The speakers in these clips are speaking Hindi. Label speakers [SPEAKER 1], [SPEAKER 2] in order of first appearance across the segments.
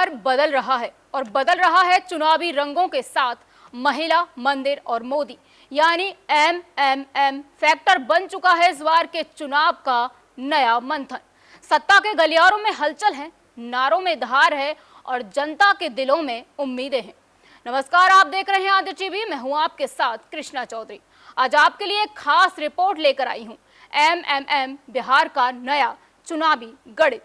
[SPEAKER 1] बिहार बदल रहा है और बदल रहा है चुनावी रंगों के साथ। महिला, मंदिर और मोदी यानी एमएमएम फैक्टर बन चुका है इस बार के चुनाव का नया मंथन। सत्ता के गलियारों में हलचल है, नारों में धार है और जनता के दिलों में उम्मीदें हैं। नमस्कार, आप देख रहे हैं आदित्य टीवी। मैं हूं आपके साथ कृष्णा चौधरी। आज आपके लिए एक खास रिपोर्ट लेकर आई हूं, एमएमएम बिहार का नया चुनावी गणित।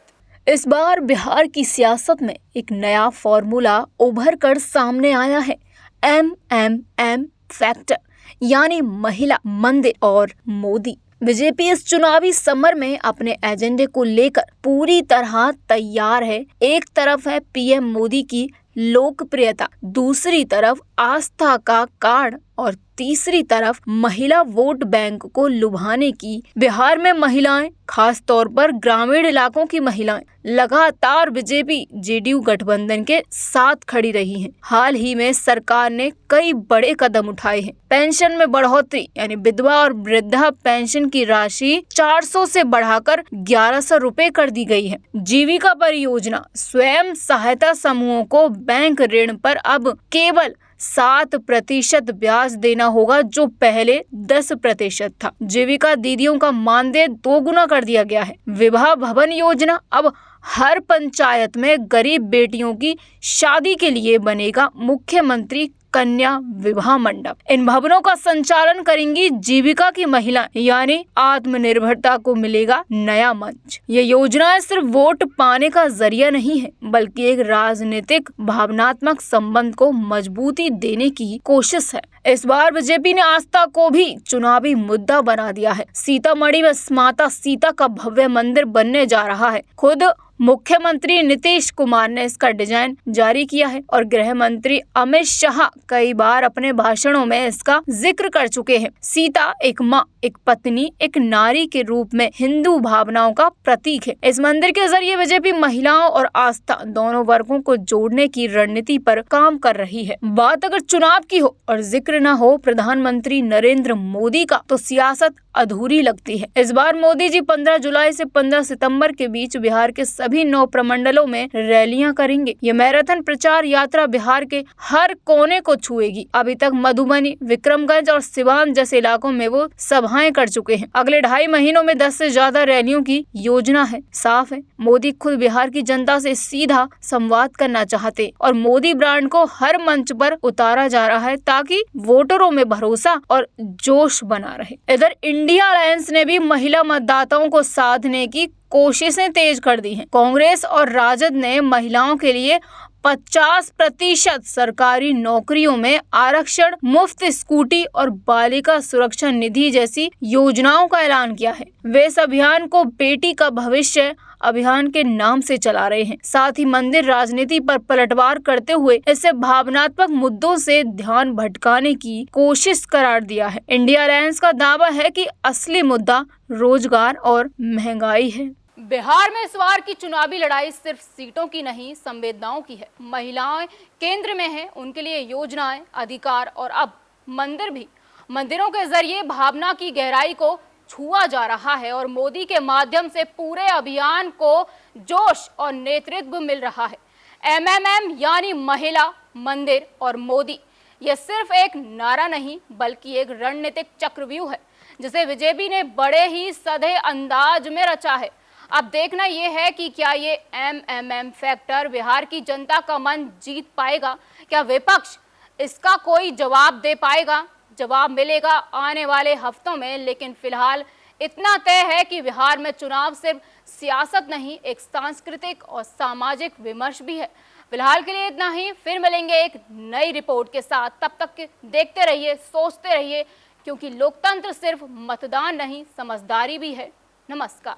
[SPEAKER 1] इस बार बिहार की सियासत में एक नया फॉर्मूला उभर कर सामने आया है, एमएमएम फैक्टर, यानी महिला, मंदिर और मोदी। बीजेपी इस चुनावी समर में अपने एजेंडे को लेकर पूरी तरह तैयार है। एक तरफ है पीएम मोदी की लोकप्रियता, दूसरी तरफ आस्था का कार्ड और तीसरी तरफ महिला वोट बैंक को लुभाने की। बिहार में महिलाएं, खास तौर पर ग्रामीण इलाकों की महिलाएं, लगातार बीजेपी जेडीयू गठबंधन के साथ खड़ी रही हैं। हाल ही में सरकार ने कई बड़े कदम उठाए हैं। पेंशन में बढ़ोतरी, यानी विधवा और वृद्धा पेंशन की राशि 400 से बढ़ाकर 1100 रुपए कर दी गई है। जीविका परियोजना, स्वयं सहायता समूहों को बैंक ऋण पर अब केवल 7% ब्याज देना होगा, जो पहले 10% था। जीविका दीदियों का मानदेय 2 गुना कर दिया गया है। विवाह भवन योजना, अब हर पंचायत में गरीब बेटियों की शादी के लिए बनेगा मुख्यमंत्री कन्या विवाह मंडप। इन भवनों का संचालन करेंगी जीविका की महिला, यानी आत्मनिर्भरता को मिलेगा नया मंच। ये योजनाएं सिर्फ वोट पाने का जरिया नहीं है, बल्कि एक राजनीतिक भावनात्मक संबंध को मजबूती देने की कोशिश है। इस बार बीजेपी ने आस्था को भी चुनावी मुद्दा बना दिया है। सीतामढ़ी में माता सीता का भव्य मंदिर बनने जा रहा है। खुद मुख्यमंत्री नीतीश कुमार ने इसका डिजाइन जारी किया है और गृह मंत्री अमित शाह कई बार अपने भाषणों में इसका जिक्र कर चुके हैं। सीता एक माँ, एक पत्नी, एक नारी के रूप में हिंदू भावनाओं का प्रतीक है। इस मंदिर के जरिए बीजेपी महिलाओं और आस्था दोनों वर्गों को जोड़ने की रणनीति पर काम कर रही है। बात अगर चुनाव की हो और जिक्र न हो प्रधानमंत्री नरेंद्र मोदी का, तो सियासत अधूरी लगती है। इस बार मोदी जी 15 जुलाई से 15 सितंबर के बीच बिहार के सभी 9 प्रमंडलों में रैलियां करेंगे। ये मैराथन प्रचार यात्रा बिहार के हर कोने को छुएगी। अभी तक मधुबनी, विक्रमगंज और सिवान जैसे इलाकों में वो सभाएं कर चुके हैं। अगले 2.5 महीनों में 10 से ज्यादा रैलियों की योजना है। साफ है, मोदी खुद बिहार की जनता से सीधा संवाद करना चाहते और मोदी ब्रांड को हर मंच पर उतारा जा रहा है, ताकि वोटरों में भरोसा और जोश बना रहे। इधर इंडिया अलायंस ने भी महिला मतदाताओं को साधने की कोशिशें तेज कर दी हैं। कांग्रेस और राजद ने महिलाओं के लिए 50% सरकारी नौकरियों में आरक्षण, मुफ्त स्कूटी और बालिका सुरक्षा निधि जैसी योजनाओं का ऐलान किया है। वे इस अभियान को बेटी का भविष्य अभियान के नाम से चला रहे हैं। साथ ही मंदिर राजनीति पर पलटवार करते हुए इसे भावनात्मक मुद्दों से ध्यान भटकाने की कोशिश करार दिया है। इंडिया अलायंस का दावा है कि असली मुद्दा रोजगार और महंगाई है। बिहार में इस बार की चुनावी लड़ाई सिर्फ सीटों की नहीं, संवेदनाओं की है। महिलाएं केंद्र में हैं, उनके लिए योजनाएं, अधिकार और अब मंदिर भी। मंदिरों के जरिए भावना की गहराई को छुआ जा रहा है और मोदी के माध्यम से पूरे अभियान को जोश और नेतृत्व मिल रहा है। एमएमएम यानी महिला, मंदिर और मोदी, यह सिर्फ एक नारा नहीं, बल्कि एक रणनीतिक चक्रव्यूह है, जिसे बीजेपी ने बड़े ही सधे अंदाज में रचा है। अब देखना यह है कि क्या ये एमएमएम फैक्टर बिहार की जनता का मन जीत पाएगा। क्या विपक्ष इसका कोई जवाब दे पाएगा? जवाब मिलेगा आने वाले हफ्तों में, लेकिन फिलहाल इतना तय है कि बिहार में चुनाव सिर्फ सियासत नहीं, एक सांस्कृतिक और सामाजिक विमर्श भी है। फिलहाल के लिए इतना ही, फिर मिलेंगे एक नई रिपोर्ट के साथ। तब तक देखते रहिए, सोचते रहिए, क्योंकि लोकतंत्र सिर्फ मतदान नहीं, समझदारी भी है। नमस्कार।